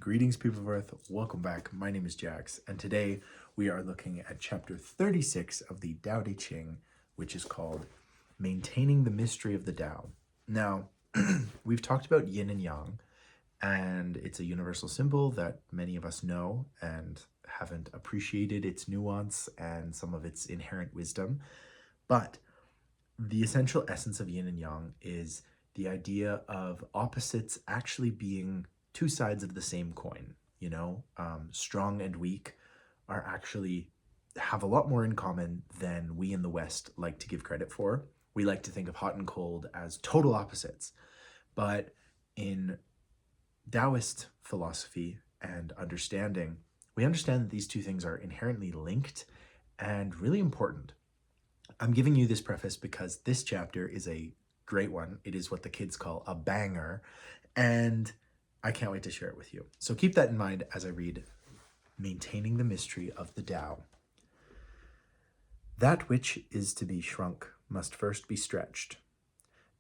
Greetings, people of Earth. Welcome back. My name is Jax, and today we are looking at chapter 36 of the Tao Te Ching, which is called Maintaining the Mystery of the Tao. Now, we've talked about yin and yang, and it's a universal symbol that many of us know and haven't appreciated its nuance and some of its inherent wisdom. But the essential essence of yin and yang is the idea of opposites actually being two sides of the same coin. Strong and weak are actually have a lot more in common than we in the West like to give credit for. We like to think of hot and cold as total opposites. But in Taoist philosophy and understanding, we understand that these two things are inherently linked and really important. I'm giving you this preface because this chapter is a great one. It is what the kids call a banger, and I can't wait to share it with you. So keep that in mind as I read Maintaining the Mystery of the Tao. That which is to be shrunk must first be stretched.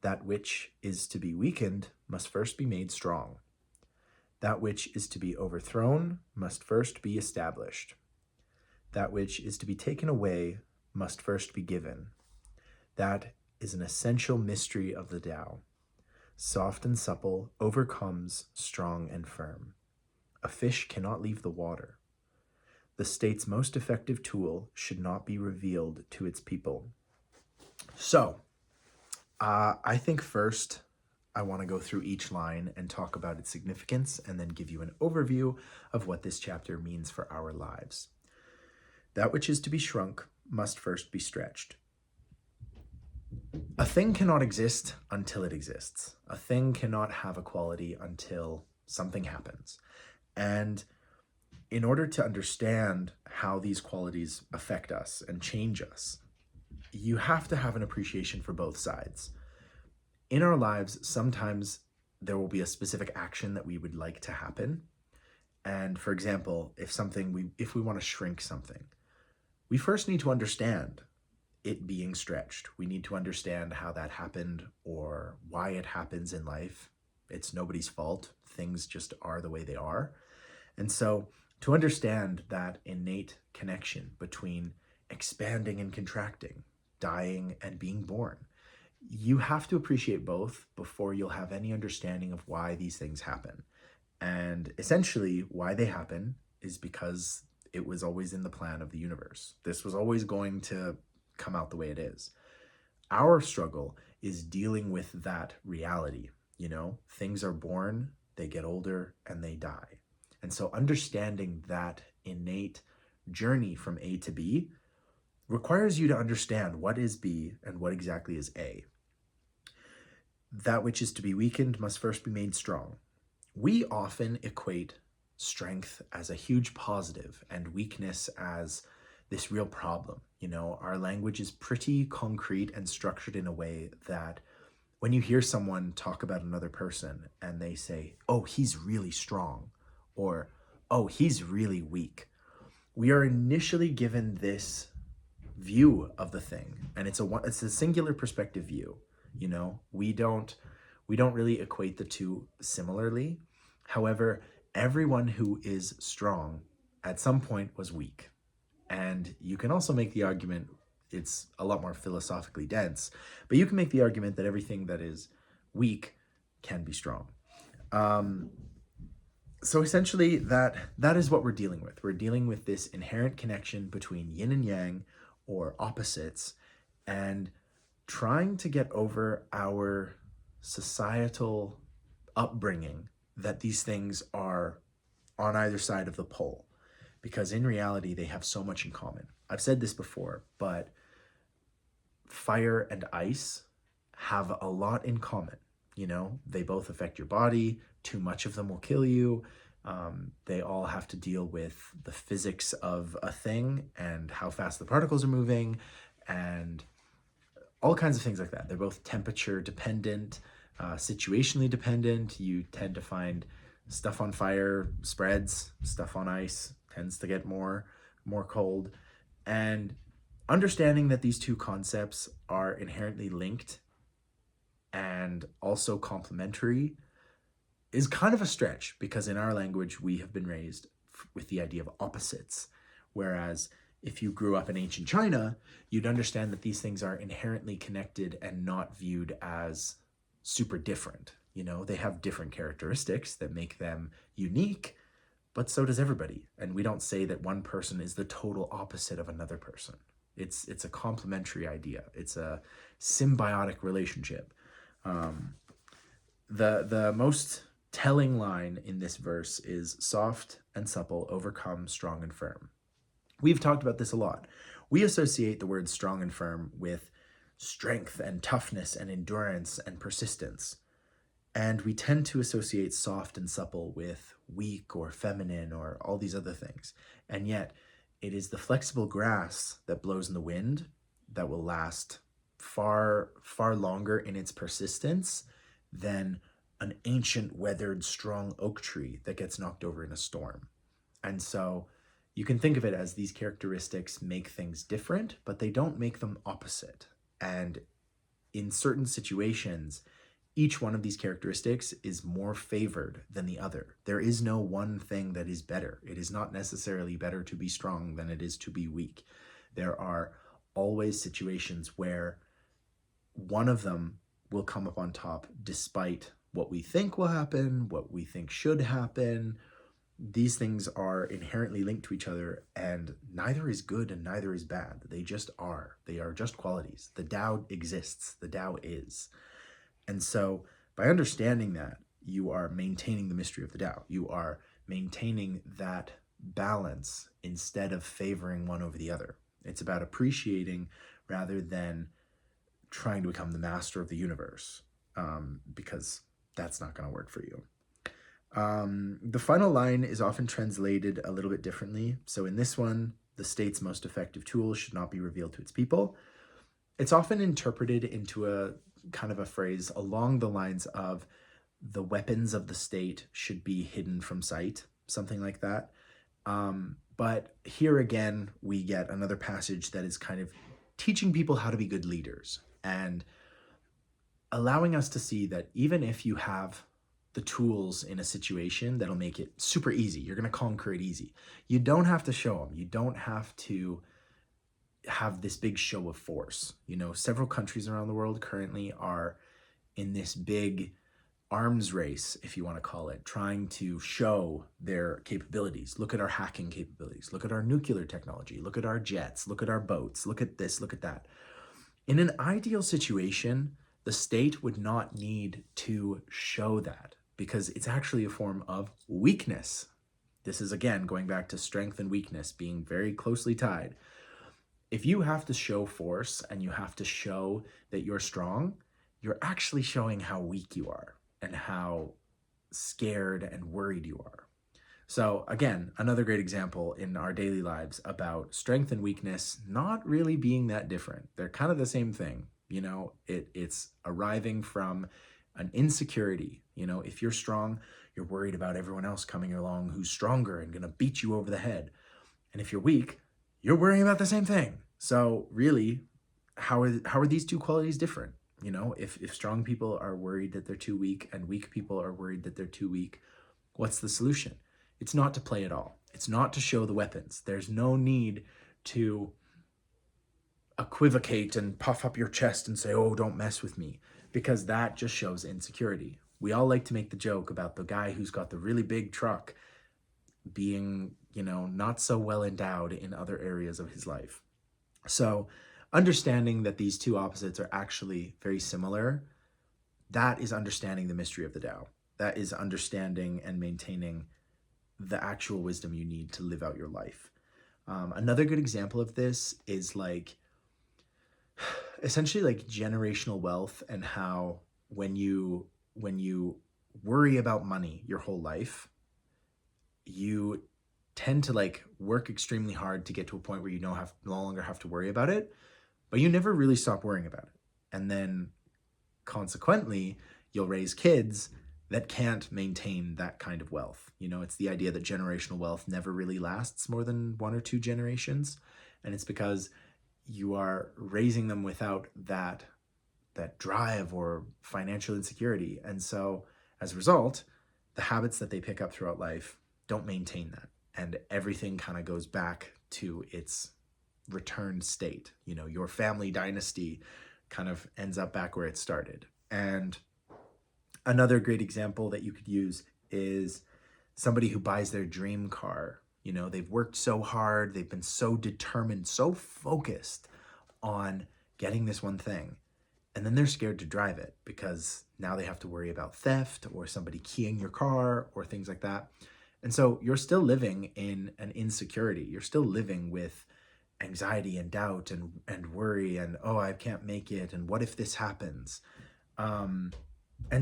That which is to be weakened must first be made strong. That which is to be overthrown must first be established. That which is to be taken away must first be given. That is an essential mystery of the Tao. Soft and supple overcomes strong and firm. A fish cannot leave the water. The state's most effective tool should not be revealed to its people. So, I think first I want to go through each line and talk about its significance and then give you an overview of what this chapter means for our lives. That which is to be shrunk must first be stretched. A thing cannot exist until it exists. A thing cannot have a quality until something happens. And in order to understand how these qualities affect us and change us, you have to have an appreciation for both sides. In our lives, sometimes there will be a specific action that we would like to happen. And for example, if we want to shrink something, we first need to understand it being stretched. We need to understand how that happened or why it happens in life. It's nobody's fault. Things just are the way they are. And so to understand that innate connection between expanding and contracting, dying and being born, you have to appreciate both before you'll have any understanding of why these things happen. And essentially why they happen is because it was always in the plan of the universe. This was always going to come out the way it is. Our struggle is dealing with that reality. Things are born, they get older, and they die. And so understanding that innate journey from A to B requires you to understand what is B and what exactly is A. That which is to be weakened must first be made strong. We often equate strength as a huge positive and weakness as this real problem. Our language is pretty concrete and structured in a way that when you hear someone talk about another person and they say, oh, he's really strong, or, oh, he's really weak, we are initially given this view of the thing, and it's a singular perspective view. We don't really equate the two similarly. However, everyone who is strong at some point was weak. And you can also make the argument, it's a lot more philosophically dense, but you can make the argument that everything that is weak can be strong. So essentially that is what we're dealing with. We're dealing with this inherent connection between yin and yang, or opposites, and trying to get over our societal upbringing that these things are on either side of the pole. Because in reality, they have so much in common. I've said this before, but fire and ice have a lot in common. They both affect your body. Too much of them will kill you. They all have to deal with the physics of a thing and how fast the particles are moving and all kinds of things like that. They're both temperature dependent, situationally dependent. You tend to find stuff on fire spreads, stuff on ice tends to get more cold. And understanding that these two concepts are inherently linked and also complementary is kind of a stretch because in our language, we have been raised with the idea of opposites. Whereas if you grew up in ancient China, you'd understand that these things are inherently connected and not viewed as super different. They have different characteristics that make them unique, but so does everybody. And we don't say that one person is the total opposite of another person. It's a complementary idea. It's a symbiotic relationship. The most telling line in this verse is soft and supple overcome strong and firm. We've talked about this a lot. We associate the words strong and firm with strength and toughness and endurance and persistence. And we tend to associate soft and supple with weak or feminine or all these other things. And yet, it is the flexible grass that blows in the wind that will last far, far longer in its persistence than an ancient, weathered, strong oak tree that gets knocked over in a storm. And so you can think of it as these characteristics make things different, but they don't make them opposite. And in certain situations, each one of these characteristics is more favored than the other. There is no one thing that is better. It is not necessarily better to be strong than it is to be weak. There are always situations where one of them will come up on top despite what we think will happen, what we think should happen. These things are inherently linked to each other, and neither is good and neither is bad. They just are. They are just qualities. The Tao exists. The Tao is. And so by understanding that, you are maintaining the mystery of the Tao. You are maintaining that balance instead of favoring one over the other. It's about appreciating rather than trying to become the master of the universe, because that's not going to work for you. The final line is often translated a little bit differently. So in this one, the state's most effective tool should not be revealed to its people. It's often interpreted into a kind of a phrase along the lines of the weapons of the state should be hidden from sight, something like that. But here again, we get another passage that is kind of teaching people how to be good leaders and allowing us to see that even if you have the tools in a situation that'll make it super easy, you're going to conquer it easy. You don't have to show them. You don't have to have this big show of force. Several countries around the world currently are in this big arms race, if you want to call it, trying to show their capabilities. Look at our hacking capabilities. Look at our nuclear technology. Look at our jets. Look at our boats. Look at this. Look at that. In an ideal situation, the state would not need to show that because it's actually a form of weakness. This is, again, going back to strength and weakness being very closely tied. If you have to show force and you have to show that you're strong, you're actually showing how weak you are and how scared and worried you are. So again, another great example in our daily lives about strength and weakness not really being that different. They're kind of the same thing. It's arriving from an insecurity. If you're strong, you're worried about everyone else coming along who's stronger and going to beat you over the head. And if you're weak, you're worrying about the same thing. So really, how are these two qualities different? If strong people are worried that they're too weak and weak people are worried that they're too weak, what's the solution? It's not to play at all. It's not to show the weapons. There's no need to equivocate and puff up your chest and say, oh, don't mess with me, because that just shows insecurity. We all like to make the joke about the guy who's got the really big truck being, not so well endowed in other areas of his life. So understanding that these two opposites are actually very similar, that is understanding the mystery of the Tao. That is understanding and maintaining the actual wisdom you need to live out your life. Another good example of this is essentially generational wealth, and how when you worry about money your whole life, you tend to work extremely hard to get to a point where you no longer have to worry about it, but you never really stop worrying about it. And then consequently, you'll raise kids that can't maintain that kind of wealth. It's the idea that generational wealth never really lasts more than 1 or 2 generations. And it's because you are raising them without that drive or financial insecurity. And so as a result, the habits that they pick up throughout life don't maintain that. And everything kind of goes back to its returned state. You know, your family dynasty kind of ends up back where it started. And another great example that you could use is somebody who buys their dream car. You know, they've worked so hard, they've been so determined, so focused on getting this one thing. And then they're scared to drive it because now they have to worry about theft or somebody keying your car or things like that. And so you're still living in an insecurity. You're still living with anxiety and doubt and worry and, oh, I can't make it. And what if this happens? And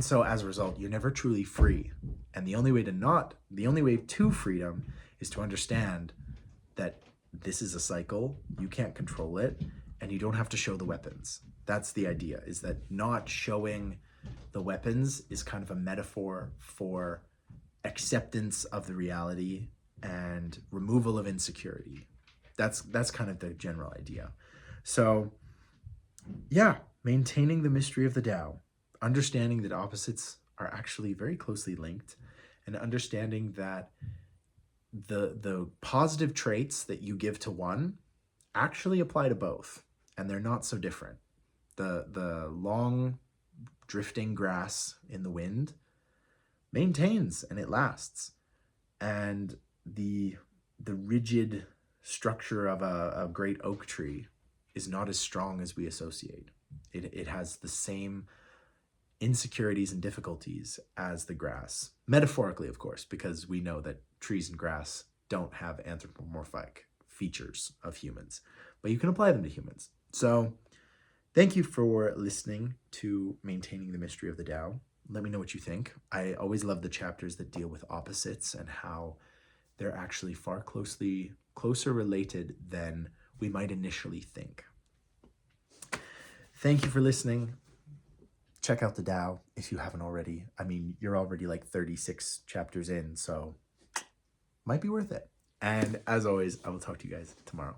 so as a result, you're never truly free. And the only way to freedom is to understand that this is a cycle. You can't control it, and you don't have to show the weapons. That's the idea, is that not showing the weapons is kind of a metaphor for acceptance of the reality and removal of insecurity. That's kind of the general idea. So yeah, maintaining the mystery of the Tao, understanding that opposites are actually very closely linked, and understanding that the positive traits that you give to one actually apply to both, and they're not so different. The long drifting grass in the wind maintains and it lasts, and the rigid structure of a great oak tree is not as strong as we associate. It has the same insecurities and difficulties as the grass, metaphorically, of course, because we know that trees and grass don't have anthropomorphic features of humans, but you can apply them to humans. So thank you for listening to Maintaining the Mystery of the Tao. Let me know what you think. I always love the chapters that deal with opposites and how they're actually far closer related than we might initially think. Thank you for listening. Check out the Tao if you haven't already. I mean, you're already like 36 chapters in, so might be worth it. And as always, I will talk to you guys tomorrow.